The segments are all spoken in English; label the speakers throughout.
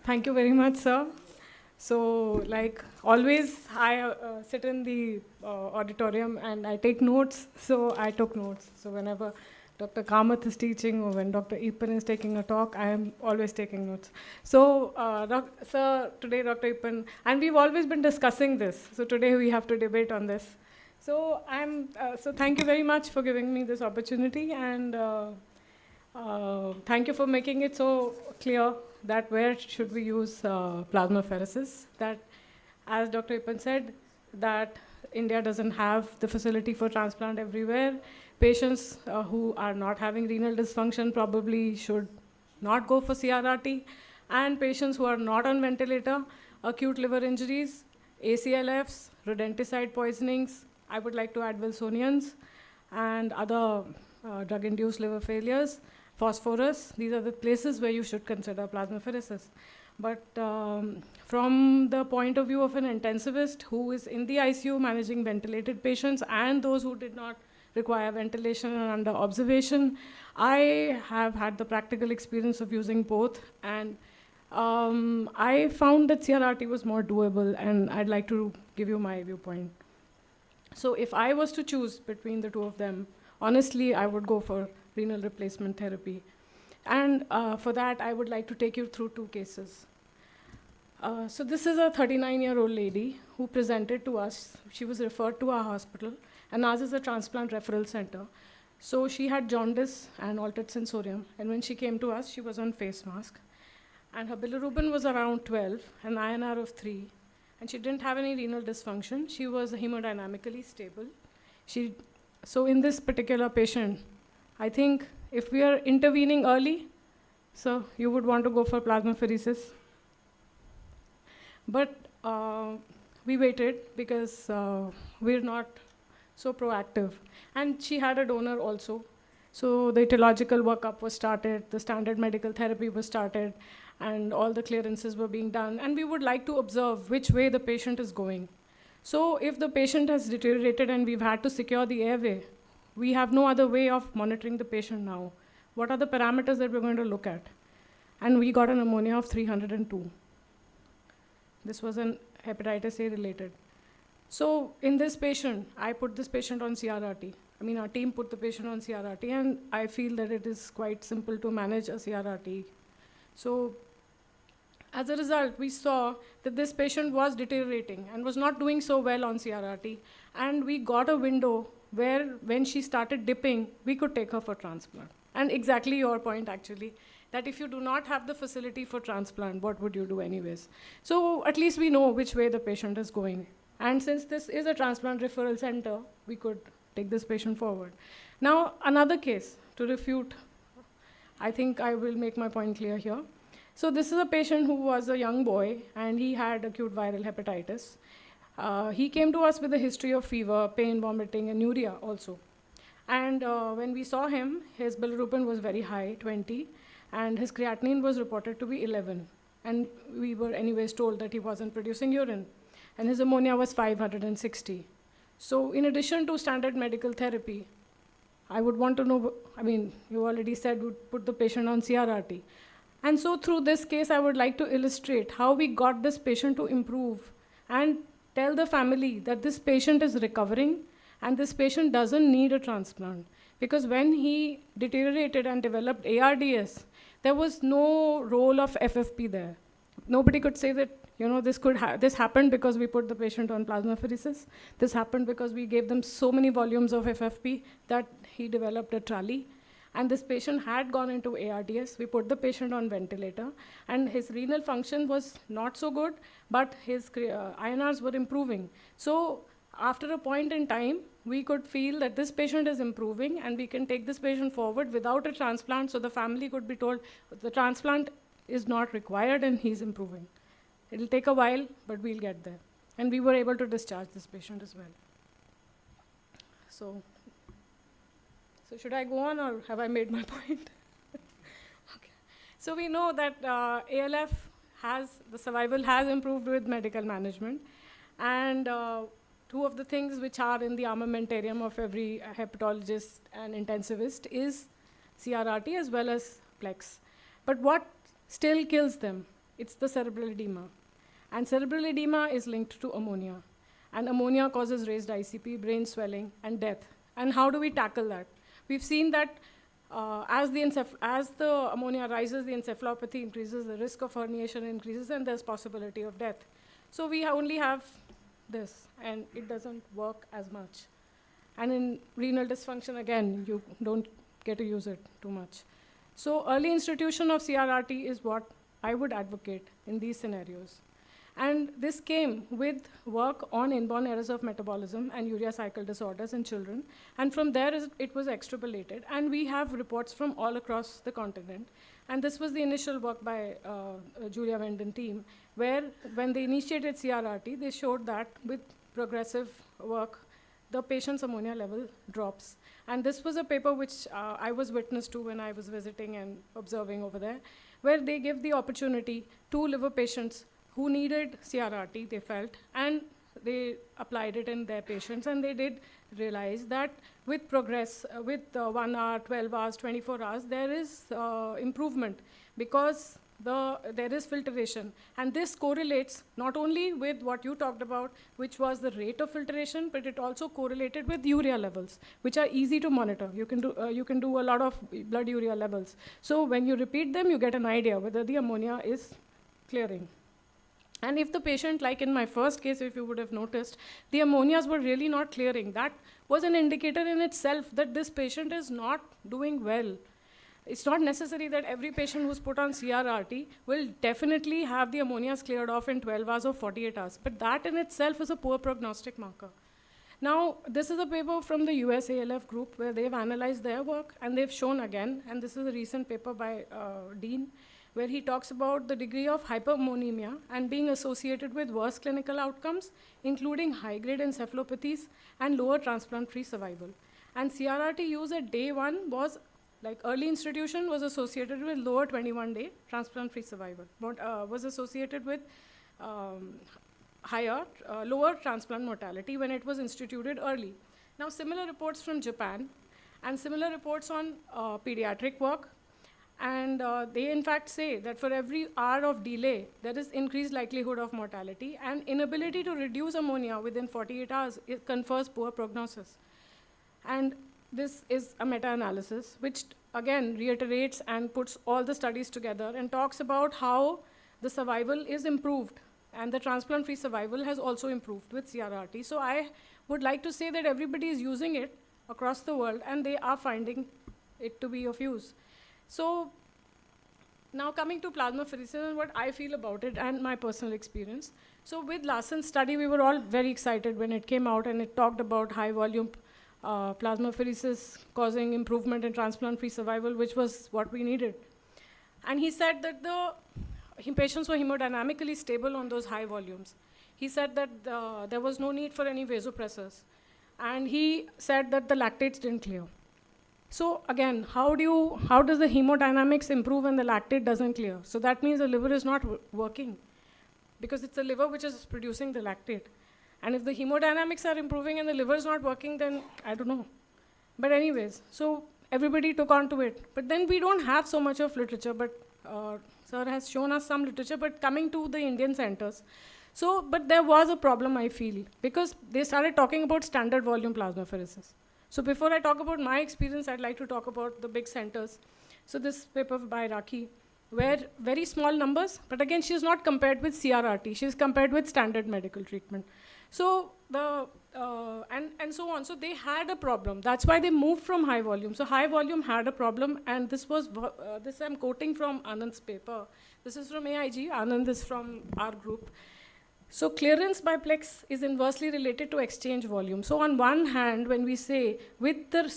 Speaker 1: Thank you very much, sir. So, like always, I sit in the auditorium and I take notes. So, I took notes. So, whenever Dr. Kamath is teaching or when Dr. Ipan is taking a talk, I am always taking notes. So, sir, today, Dr. Ipan, and we've always been discussing this. So, today we have to debate on this. So thank you very much for giving me this opportunity, and thank you for making it so clear that where should we use plasmapheresis. That, as Dr. Ipan said, that India doesn't have the facility for transplant everywhere. Patients who are not having renal dysfunction probably should not go for CRRT, and patients who are not on ventilator, acute liver injuries, ACLFs, rodenticide poisonings, I would like to add Wilsonians, and other drug-induced liver failures, phosphorus. These are the places where you should consider plasmapheresis. But from the point of view of an intensivist who is in the ICU managing ventilated patients and those who did not require ventilation and under observation, I have had the practical experience of using both, and I found that CRRT was more doable, and I'd like to give you my viewpoint. So if I was to choose between the two of them, honestly, I would go for renal replacement therapy. And for that, I would like to take you through two cases. So this is a 39-year-old lady who presented to us. She was referred to our hospital, and ours is a transplant referral center. So she had jaundice and altered sensorium, and when she came to us, she was on face mask. And her bilirubin was around 12, an INR of 3, and she didn't have any renal dysfunction. She was hemodynamically stable. So in this particular patient, I think if we are intervening early, so you would want to go for plasmapheresis. But we waited because we're not so proactive. And she had a donor also. So the etiological workup was started, the standard medical therapy was started, and all the clearances were being done. And we would like to observe which way the patient is going. So if the patient has deteriorated and we've had to secure the airway, we have no other way of monitoring the patient now. What are the parameters that we're going to look at? And we got an ammonia of 302. This was an hepatitis A related. So in this patient, I put this patient on CRRT. I mean, our team put the patient on CRRT, and I feel that it is quite simple to manage a CRRT. So as a result, we saw that this patient was deteriorating and was not doing so well on CRRT. And we got a window where when she started dipping, we could take her for transplant. And exactly your point, actually, that if you do not have the facility for transplant, what would you do anyways? So at least we know which way the patient is going. And since this is a transplant referral center, we could take this patient forward. Now, another case to refute, I think I will make my point clear here. So this is a patient who was a young boy, and he had acute viral hepatitis. He came to us with a history of fever, pain, vomiting, and urea also. And when we saw him, his bilirubin was very high, 20, and his creatinine was reported to be 11. And we were anyways told that he wasn't producing urine. And his ammonia was 560. So in addition to standard medical therapy, I would want to know, I mean, you already said would put the patient on CRRT. And so through this case, I would like to illustrate how we got this patient to improve and tell the family that this patient is recovering and this patient doesn't need a transplant. Because when he deteriorated and developed ARDS, there was no role of FFP there. Nobody could say that, this happened because we put the patient on plasmapheresis. This happened because we gave them so many volumes of FFP that he developed a trally. And this patient had gone into ARDS. We put the patient on ventilator, and his renal function was not so good, but his INRs were improving. So after a point in time, we could feel that this patient is improving, and we can take this patient forward without a transplant, so the family could be told the transplant is not required and he's improving. It'll take a while, but we'll get there. And we were able to discharge this patient as well. So should I go on, or have I made my point? Okay. So we know that ALF the survival has improved with medical management. And two of the things which are in the armamentarium of every hepatologist and intensivist is CRRT as well as PLEX. But what still kills them It's the cerebral edema. And cerebral edema is linked to ammonia. And ammonia causes raised ICP, brain swelling, and death. And how do we tackle that? We've seen that as the ammonia rises, the encephalopathy increases, the risk of herniation increases, and there's possibility of death. So we only have this, and it doesn't work as much. And in renal dysfunction, again, you don't get to use it too much. So early institution of CRRT is what I would advocate in these scenarios. And this came with work on inborn errors of metabolism and urea cycle disorders in children. And from there, it was extrapolated. And we have reports from all across the continent. And this was the initial work by Julia Wenden team, where when they initiated CRRT, they showed that with progressive work, the patient's ammonia level drops. And this was a paper which I was witness to when I was visiting and observing over there, where they give the opportunity to liver patients who needed CRRT, they felt, and they applied it in their patients, and they did realize that with progress, with 1 hour, 12 hours, 24 hours, there is improvement because there is filtration. And this correlates not only with what you talked about, which was the rate of filtration, but it also correlated with urea levels, which are easy to monitor. You can do a lot of blood urea levels. So when you repeat them, you get an idea whether the ammonia is clearing. And if the patient, like in my first case, if you would have noticed, the ammonias were really not clearing, that was an indicator in itself that this patient is not doing well. It's not necessary that every patient who's put on CRRT will definitely have the ammonias cleared off in 12 hours or 48 hours. But that in itself is a poor prognostic marker. Now, this is a paper from the US ALF group where they've analyzed their work, and they've shown again, and this is a recent paper by Dean, where he talks about the degree of hyperammonemia and being associated with worse clinical outcomes, including high-grade encephalopathies and lower transplant-free survival. And CRRT use at day 1 was, like early institution, was associated with lower 21-day transplant-free survival, was associated with lower transplant mortality when it was instituted early. Now, similar reports from Japan and similar reports on pediatric work, and they in fact say that for every hour of delay, there is increased likelihood of mortality, and inability to reduce ammonia within 48 hours, it confers poor prognosis. And this is a meta-analysis, which again reiterates and puts all the studies together and talks about how the survival is improved, and the transplant-free survival has also improved with CRRT. So I would like to say that everybody is using it across the world, and they are finding it to be of use. So now coming to plasmapheresis and what I feel about it and my personal experience. So with Larsen's study, we were all very excited when it came out, and it talked about high volume plasmapheresis causing improvement in transplant-free survival, which was what we needed. And he said that the patients were hemodynamically stable on those high volumes. He said that there was no need for any vasopressors. And he said that the lactates didn't clear. So again, how does the hemodynamics improve when the lactate doesn't clear? So that means the liver is not working, because it's the liver which is producing the lactate. And if the hemodynamics are improving and the liver is not working, then I don't know. But anyways, so everybody took on to it. But then we don't have so much of literature, but sir has shown us some literature, but coming to the Indian centers. So, but there was a problem, I feel, because they started talking about standard volume plasmapheresis. So before I talk about my experience, I'd like to talk about the big centers. So this paper by Rakhi, where very small numbers, but again, she's not compared with CRRT, she's compared with standard medical treatment. So and so on. So they had a problem. That's why they moved from high volume. So high volume had a problem, and this was, this I'm quoting from Anand's paper. This is from AIG, Anand is from our group. So clearance by plex is inversely related to exchange volume. So on one hand, when we say with the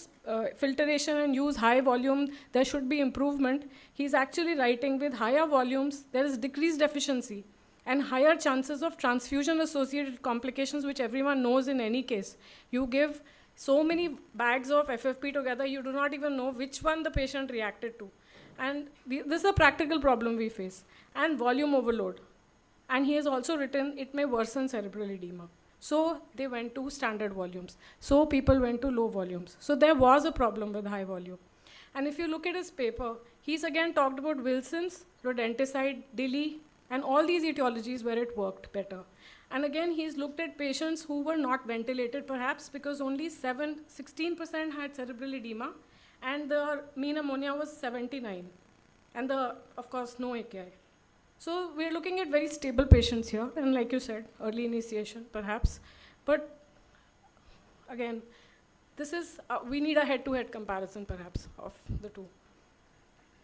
Speaker 1: filtration and use high volume, there should be improvement, he's actually writing with higher volumes, there is decreased efficiency and higher chances of transfusion-associated complications, which everyone knows in any case. You give so many bags of FFP together, you do not even know which one the patient reacted to. And this is a practical problem we face. And volume overload. And he has also written, it may worsen cerebral edema. So they went to standard volumes. So people went to low volumes. So there was a problem with high volume. And if you look at his paper, he's again talked about Wilson's, rodenticide, DILI, And all these etiologies where it worked better. And again, he's looked at patients who were not ventilated, perhaps because only 16% had cerebral edema, and the mean ammonia was 79. And of course, no AKI. So we're looking at very stable patients here, and like you said, early initiation, perhaps. But again, this is, we need a head-to-head comparison, perhaps, of the two.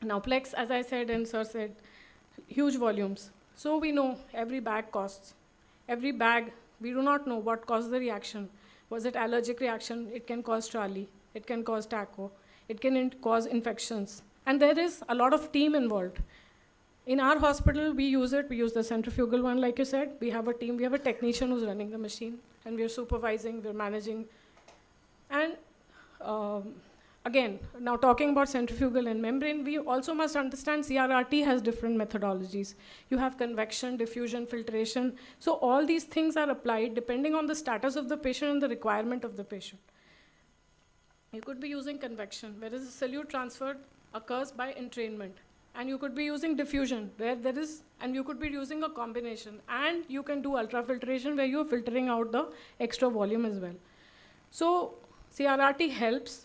Speaker 1: Now, Plex, as I said and Sir said, huge volumes. So we know every bag costs. Every bag, we do not know what caused the reaction. Was it allergic reaction? It can cause Charlie. It can cause TACO. It can cause infections. And there is a lot of team involved. In our hospital, we use it. We use the centrifugal one, like you said. We have a team. We have a technician who's running the machine. And we're supervising, we're managing. And again, now talking about centrifugal and membrane, we also must understand CRRT has different methodologies. You have convection, diffusion, filtration. So all these things are applied depending on the status of the patient and the requirement of the patient. You could be using convection, whereas the solute transfer occurs by entrainment. And you could be using diffusion, where there is, and you could be using a combination. And you can do ultrafiltration, where you're filtering out the extra volume as well. So CRRT helps.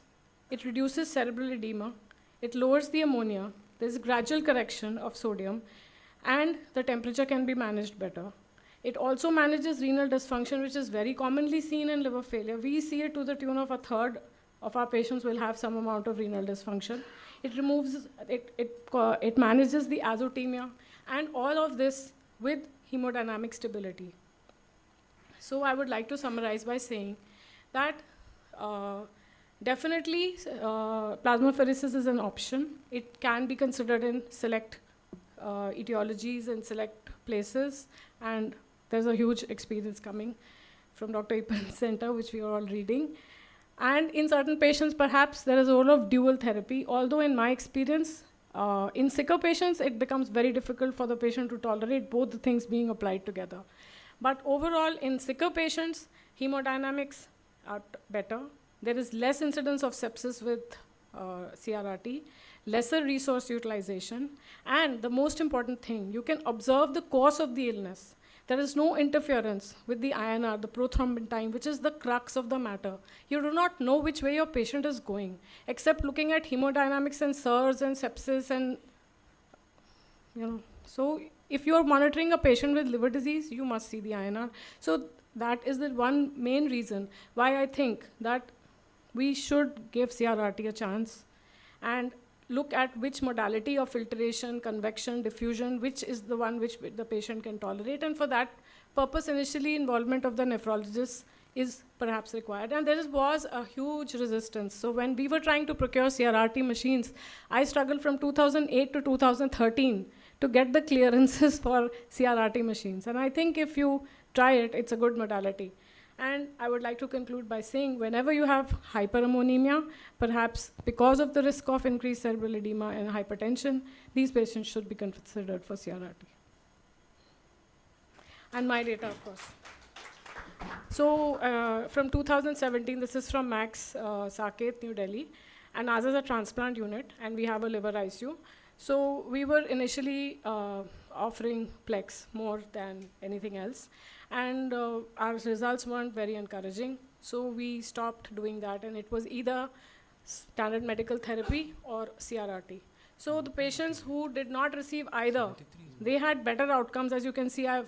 Speaker 1: It reduces cerebral edema. It lowers the ammonia. There's gradual correction of sodium. And the temperature can be managed better. It also manages renal dysfunction, which is very commonly seen in liver failure. We see it to the tune of a third of our patients will have some amount of renal dysfunction. It removes, it manages the azotemia, and all of this with hemodynamic stability. So I would like to summarize by saying that definitely plasmapheresis is an option. It can be considered in select etiologies and select places, and there's a huge experience coming from Dr. Ipan's center, which we are all reading. And in certain patients, perhaps there is a role of dual therapy, although in my experience, in sicker patients, it becomes very difficult for the patient to tolerate both the things being applied together. But overall, in sicker patients, hemodynamics are better. There is less incidence of sepsis with CRRT, lesser resource utilization, and the most important thing, you can observe the course of the illness. There is no interference with the INR, the prothrombin time, which is the crux of the matter. You do not know which way your patient is going, except looking at hemodynamics and SIRS and sepsis and, So if you're monitoring a patient with liver disease, you must see the INR. So that is the one main reason why I think that we should give CRRT a chance and look at which modality of filtration, convection, diffusion, which is the one which the patient can tolerate. And for that purpose, initially, involvement of the nephrologist is perhaps required. And there was a huge resistance. So when we were trying to procure CRRT machines, I struggled from 2008 to 2013 to get the clearances for CRRT machines. And I think if you try it, it's a good modality. And I would like to conclude by saying whenever you have hyperammonemia, perhaps because of the risk of increased cerebral edema and hypertension, these patients should be considered for CRRT. And my data, of course. So from 2017, this is from Max Saket, New Delhi. And ours is a transplant unit, and we have a liver ICU. So we were initially offering Plex more than anything else. And our results weren't very encouraging. So we stopped doing that, and it was either standard medical therapy or CRRT. So the patients who did not receive either, they had better outcomes. As you can see, I've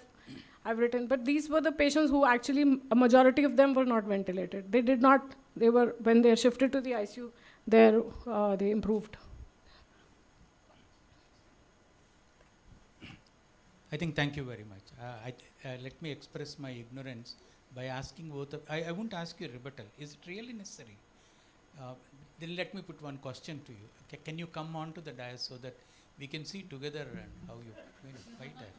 Speaker 1: written, but these were the patients who actually, a majority of them were not ventilated. They did not, they were, when they shifted to the ICU, they improved.
Speaker 2: I think thank you very much. Let me express my ignorance by asking both of, I won't ask you a rebuttal. Is it really necessary? Then let me put one question to you. Can you come on to the dais so that we can see together and how you fight that?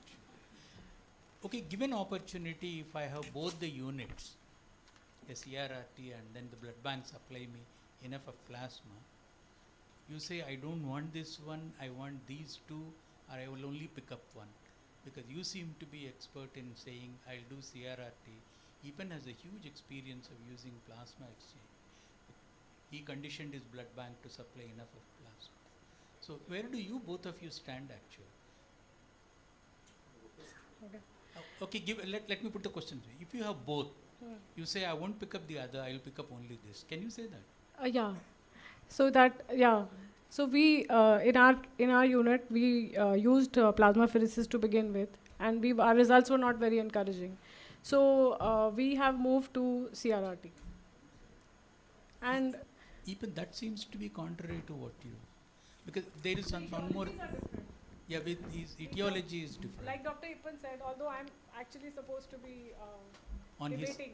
Speaker 2: Okay, given opportunity, if I have both the units, a CRRT and then the blood bank supply me enough of plasma, you say I don't want this one, I want these two, or I will only pick up one. Because you seem to be expert in saying I'll do CRRT. Epan has a huge experience of using plasma exchange. He conditioned his blood bank to supply enough of plasma. So where do you, both of you, stand actually? Okay, let me put the question. If you have both,
Speaker 1: Hmm.
Speaker 2: you say I won't pick up the other, I'll pick up only this. Can you say that?
Speaker 1: Yeah. So that, yeah. So we in our unit we used plasmapheresis to begin with, and our results were not very encouraging. So we have moved to CRRT, and
Speaker 2: Even that seems to be contrary to what you, because there is one more.
Speaker 1: etiologies are different.
Speaker 2: Yeah, with his etiology is different.
Speaker 1: Like Dr. Ipan said, although I'm actually supposed to be
Speaker 2: On his
Speaker 1: debating,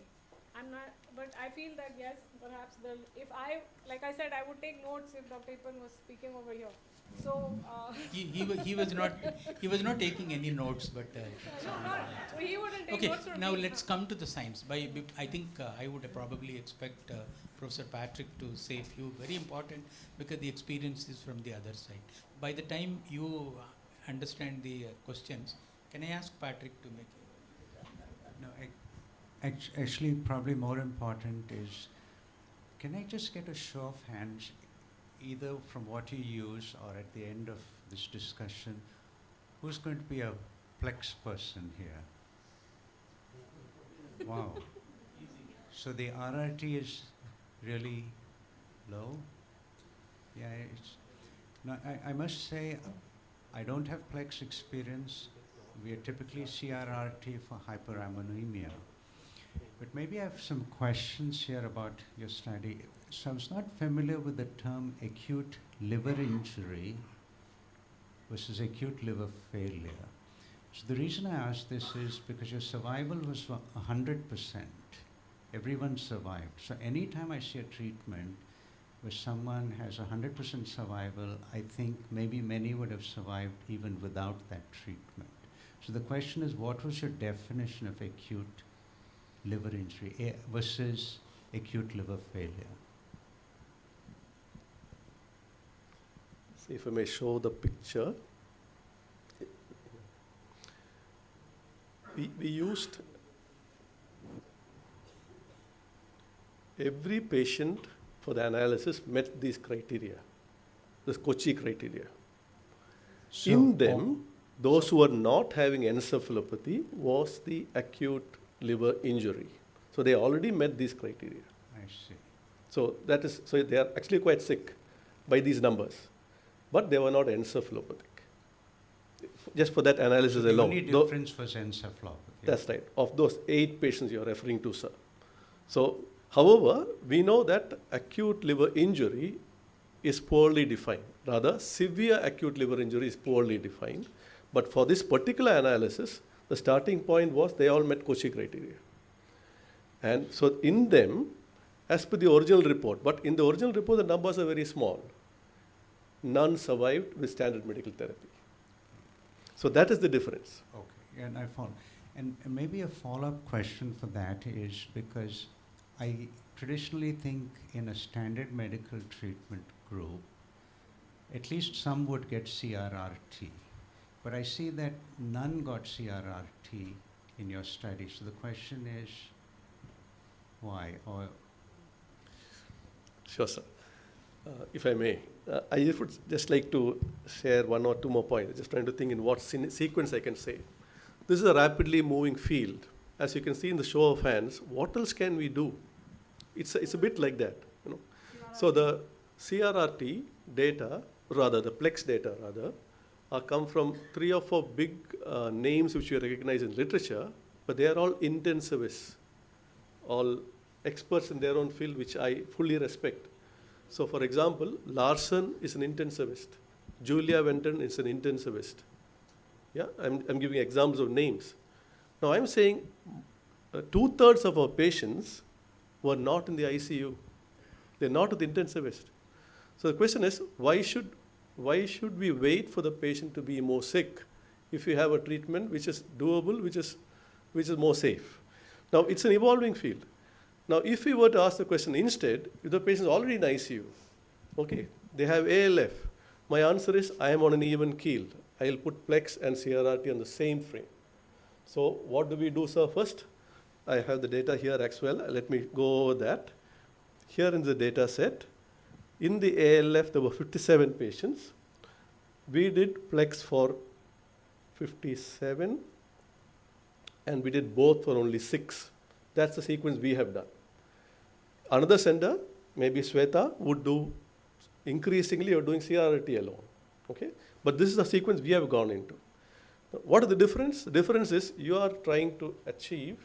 Speaker 1: I'm not. But I feel that yes, perhaps if I, like I said, I would take notes if Dr. Ipan was speaking over here. So
Speaker 2: he was not taking any notes, but
Speaker 1: no, not, so he wouldn't take
Speaker 2: okay.
Speaker 1: notes from
Speaker 2: Now
Speaker 1: me.
Speaker 2: let's come to the science. I think I would probably expect Professor Patrick to say a few very important, because the experience is from the other side. By the time you understand the questions, can I ask Patrick to make it?
Speaker 3: No, actually, probably more important is, can I just get a show of hands, either from what you use or at the end of this discussion, who's going to be a Plex person here? Wow. So the RRT is really low? Yeah, no, I must say, I don't have Plex experience. We are typically CRRT for hyperammonemia. But maybe I have some questions here about your study. So I was not familiar with the term acute liver injury versus acute liver failure. So the reason I ask this is because your survival was 100%. Everyone survived. So anytime I see a treatment where someone has 100% survival, I think maybe many would have survived even without that treatment. So the question is, what was your definition of acute liver injury versus acute liver failure?
Speaker 4: See if I may show the picture. We used every patient for the analysis met these criteria, this Kochi criteria.
Speaker 3: So
Speaker 4: In them, those who were not having encephalopathy was the acute liver injury. So they already met these criteria.
Speaker 3: I see.
Speaker 4: So they are actually quite sick by these numbers, but they were not encephalopathic. Just for that analysis
Speaker 3: The
Speaker 4: alone.
Speaker 3: only difference was encephalopathy.
Speaker 4: That's right. Of those 8 patients you are referring to, sir. So, however, we know that acute liver injury is poorly defined. Rather, severe acute liver injury is poorly defined. But for this particular analysis, the starting point was they all met Kochi criteria. And so in them, as per the original report, but in the original report, the numbers are very small. None survived with standard medical therapy. So that is the difference.
Speaker 3: Okay, and I follow. And maybe a follow-up question for that is, because I traditionally think in a standard medical treatment group, at least some would get CRRT. But I see that none got CRRT in your study. So the question is, why? Or
Speaker 4: Sure, sir. If I may, I would just like to share 1 or 2 more points. Just trying to think in what sequence I can say. This is a rapidly moving field. As you can see in the show of hands, what else can we do? It's a bit like that, you know. So the CRRT data, rather the Plex data, come from 3 or 4 big names which we recognize in literature, but they are all intensivists, all experts in their own field, which I fully respect. So for example, Larson is an intensivist. Julia Venton is an intensivist. Yeah, I'm giving examples of names. Now I'm saying 2/3 of our patients were not in the ICU. They're not with the intensivist. So the question is, why should we wait for the patient to be more sick if you have a treatment which is doable, which is more safe? Now it's an evolving field. Now, if we were to ask the question instead, if the patient is already in ICU, okay, they have ALF, my answer is I am on an even keel. I'll put Plex and CRRT on the same frame. So what do we do, sir? First, I have the data here as well. Let me go over that. Here in the data set, in the ALF, there were 57 patients. We did Plex for 57. and we did both for only 6. That's the sequence we have done. Another center, maybe Shweta, would do increasingly or doing CRRT alone. Okay? But this is the sequence we have gone into. What is the difference? The difference is you are trying to achieve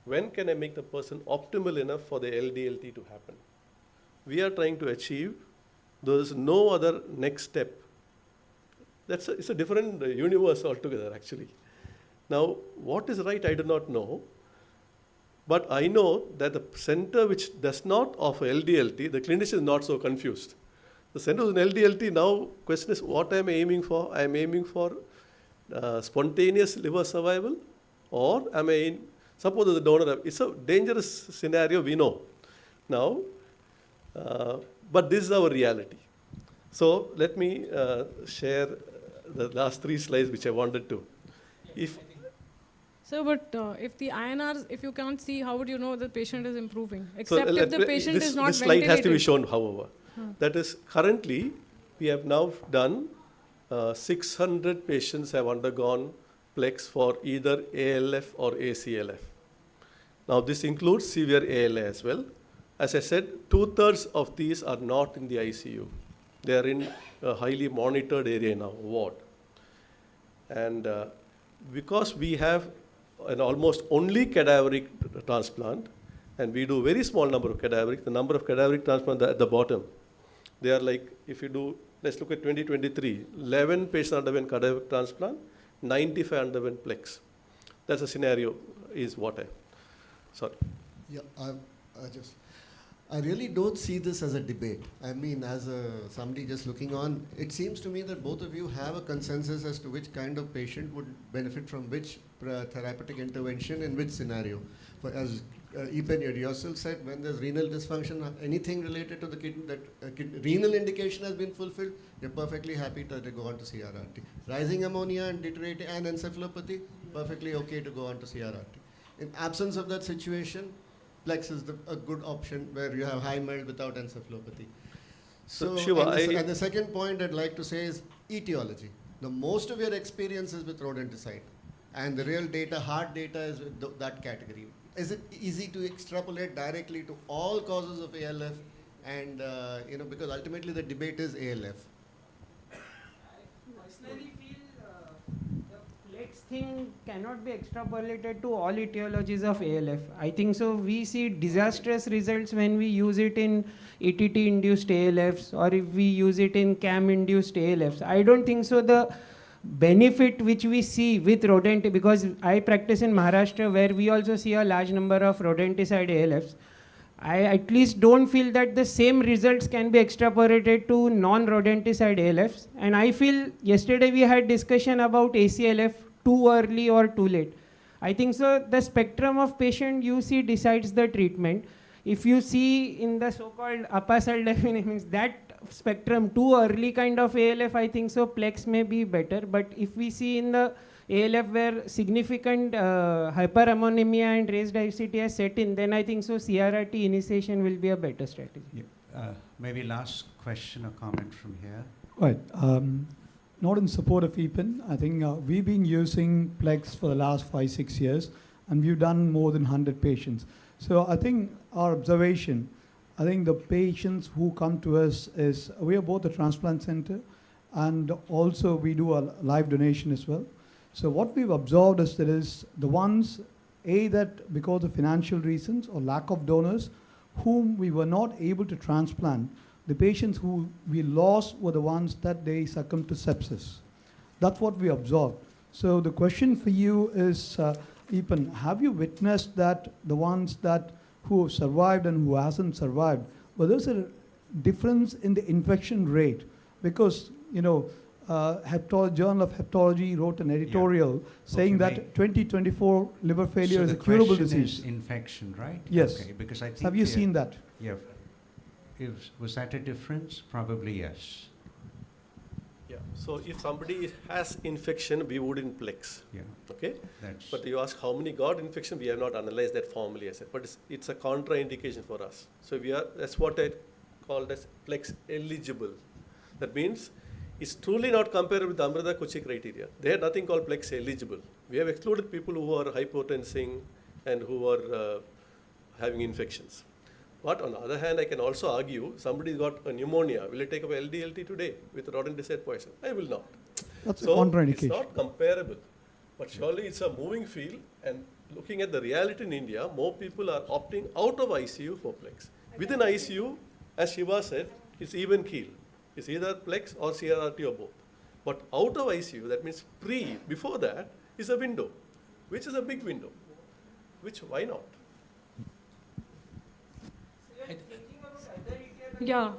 Speaker 4: when can I make the person optimal enough for the LDLT to happen. We are trying to achieve, there is no other next step. It's a different universe altogether, actually. Now, what is right, I do not know. But I know that the center which does not offer LDLT, the clinician is not so confused. The center with an LDLT, now question is what am I aiming for? I am aiming for spontaneous liver survival, or am I in, suppose the donor, it's a dangerous scenario, we know. Now, but this is our reality. So let me share the last 3 slides which I wanted to.
Speaker 1: So, but if the INRs, if you can't see, how would you know the patient is improving? Except if the patient is not
Speaker 4: this slide
Speaker 1: ventilated.
Speaker 4: has to be shown, however. That is, currently, we have now done 600 patients have undergone plex for either ALF or ACLF. Now, this includes severe ALA as well. As I said, 2/3 of these are not in the ICU. They are in a highly monitored area now, ward. And because we have an almost only cadaveric transplant, and we do very small number of cadaveric, the number of cadaveric transplants at the bottom, they are like, if you do, let's look at 2023, 11 patients underwent cadaveric transplant, 95 underwent plex. That's a scenario, is what sorry.
Speaker 5: Yeah, I really don't see this as a debate. I mean, as somebody just looking on, it seems to me that both of you have a consensus as to which kind of patient would benefit from which therapeutic intervention in which scenario. For, as Epen yourself said, when there's renal dysfunction, anything related to the kidney, that renal indication has been fulfilled, you're perfectly happy to go on to CRRT. Rising ammonia and deteriorating and encephalopathy, perfectly okay to go on to CRRT. In absence of that situation, plex is a good option where you have high MELD without encephalopathy. So,
Speaker 4: Shiva,
Speaker 5: and the second point I'd like to say is etiology. The most of your experience is with rodenticide, and the real data, hard data, is with that category. Is it easy to extrapolate directly to all causes of ALF? And because ultimately the debate is ALF.
Speaker 6: Personally feel the plex thing cannot be extrapolated to all etiologies of ALF. I think so. We see disastrous results when we use it in ATT-induced ALFs, or if we use it in CAM-induced ALFs. I don't think so. The benefit which we see with rodent, because I practice in Maharashtra where we also see a large number of rodenticide ALFs, I at least don't feel that the same results can be extrapolated to non-rodenticide ALFs. And I feel yesterday we had discussion about ACLF, too early or too late. I think so the spectrum of patient you see decides the treatment. If you see in the so-called APA-cell definitions, that spectrum, too early kind of ALF, I think so plex may be better. But if we see in the ALF where significant hyperammonemia and raised ICT has set in, then I think so CRRT initiation will be a better strategy.
Speaker 3: Yeah. Maybe last question or comment from here.
Speaker 7: Right. Not in support of EPIN. I think we've been using Plex for the last 5-6 years, and we've done more than 100 patients. So I think our observation, I think the patients who come to us is, we are both a transplant center, and also we do a live donation as well. So what we've observed is the ones, that because of financial reasons or lack of donors, whom we were not able to transplant, the patients who we lost were the ones that they succumbed to sepsis. That's what we observed. So the question for you is, Epen, have you witnessed that the ones who have survived and who hasn't survived, well, there's a difference in the infection rate? Because, Journal of Hepatology wrote an editorial saying that 2024 liver failure is a curable disease.
Speaker 3: Is infection, right?
Speaker 7: Yes.
Speaker 3: Okay, because I think
Speaker 7: have you seen that?
Speaker 3: Yeah. Was that a difference? Probably yes.
Speaker 4: Yeah. So if somebody has infection, we wouldn't plex.
Speaker 3: Yeah.
Speaker 4: Okay.
Speaker 3: That's
Speaker 4: But you ask how many got infection, we have not analyzed that formally, I said. But it's a contraindication for us. So that's what I called as plex eligible. That means it's truly not comparable with the Amrita Kochi criteria. They had nothing called plex eligible. We have excluded people who are hypotensing and who are having infections. But on the other hand, I can also argue somebody's got a pneumonia. Will I take up LDLT today with rodenticide poison? I will not.
Speaker 7: That's a
Speaker 4: So
Speaker 7: contraindication.
Speaker 4: it's not comparable. But surely it's a moving field, and looking at the reality in India, more people are opting out of ICU for Plex. Within ICU, as Shiva said, it's even keel. It's either Plex or CRRT or both. But out of ICU, that means before that, is a window, which is a big window. Why not?
Speaker 1: Yeah.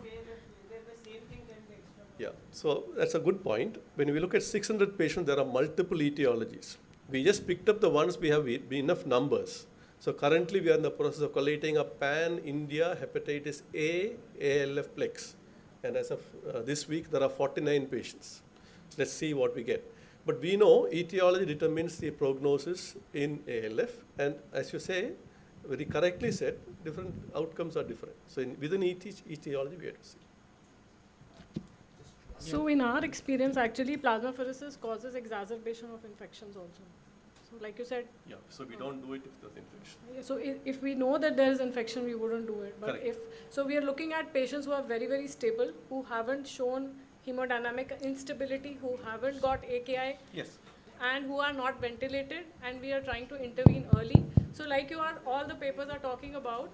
Speaker 4: Yeah, so that's a good point. When we look at 600 patients, there are multiple etiologies. We just picked up the ones we have enough numbers. So currently we are in the process of collating a pan-India hepatitis A ALF plex. And as of this week, there are 49 patients. Let's see what we get. But we know etiology determines the prognosis in ALF. And as you say, very correctly said, different outcomes are different. So within etiology, we have to see.
Speaker 1: So in our experience, actually, plasmapheresis causes exacerbation of infections also. So like you said.
Speaker 4: Yeah, so we don't do it if there's infection.
Speaker 1: So if we know that there is infection, we wouldn't do it. But
Speaker 4: Correct.
Speaker 1: so we are looking at patients who are very, very stable, who haven't shown hemodynamic instability, who haven't got AKI,
Speaker 4: Yes.
Speaker 1: and who are not ventilated, and we are trying to intervene early. So like all the papers are talking about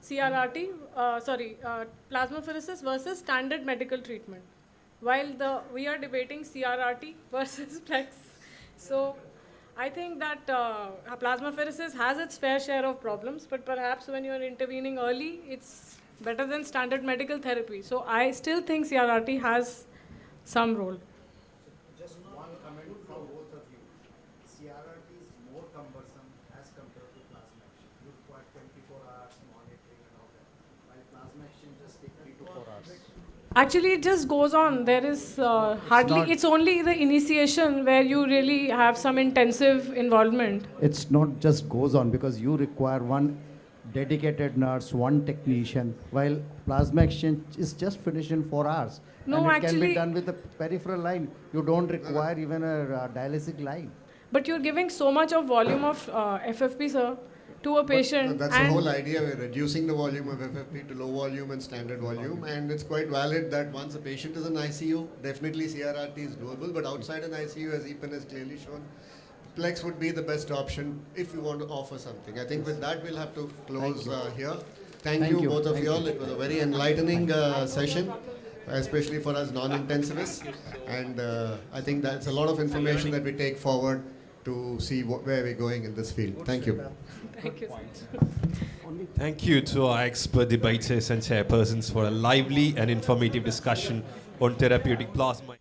Speaker 1: CRRT, plasmapheresis versus standard medical treatment, while we are debating CRRT versus Plex. So I think that plasmapheresis has its fair share of problems, but perhaps when you are intervening early, it's better than standard medical therapy. So I still think CRRT has some role.
Speaker 8: Just one comment from both of you. CRRT is more cumbersome as compared to plasma action. You require 24 hours monitoring and all that, while plasma action just takes 3 to 4 hours.
Speaker 1: Actually, it just goes on. There is hardly, it's only the initiation where you really have some intensive involvement.
Speaker 8: It's not just goes on because you require one dedicated nurse, one technician, while plasma exchange is just finished in 4 hours.
Speaker 1: No,
Speaker 8: and it can
Speaker 1: actually-
Speaker 8: be done with a peripheral line. You don't require even a dialysis line.
Speaker 1: But you're giving so much of volume of FFP, sir, to a patient.
Speaker 5: That's the whole idea. We're reducing the volume of FFP to low volume and standard volume, and it's quite valid that once a patient is in ICU, definitely CRRT is doable, but outside an ICU, as Epan has clearly shown, Plex would be the best option if you want to offer something. I think with that, we'll have to close here. Thank you, both of you all. It was a very enlightening session, especially for us non-intensivists, and I think that's a lot of information that we take forward to see where we're going in this field. Thank you.
Speaker 1: Thank you.
Speaker 9: Thank you to our expert debaters and chairpersons for a lively and informative discussion on therapeutic plasma.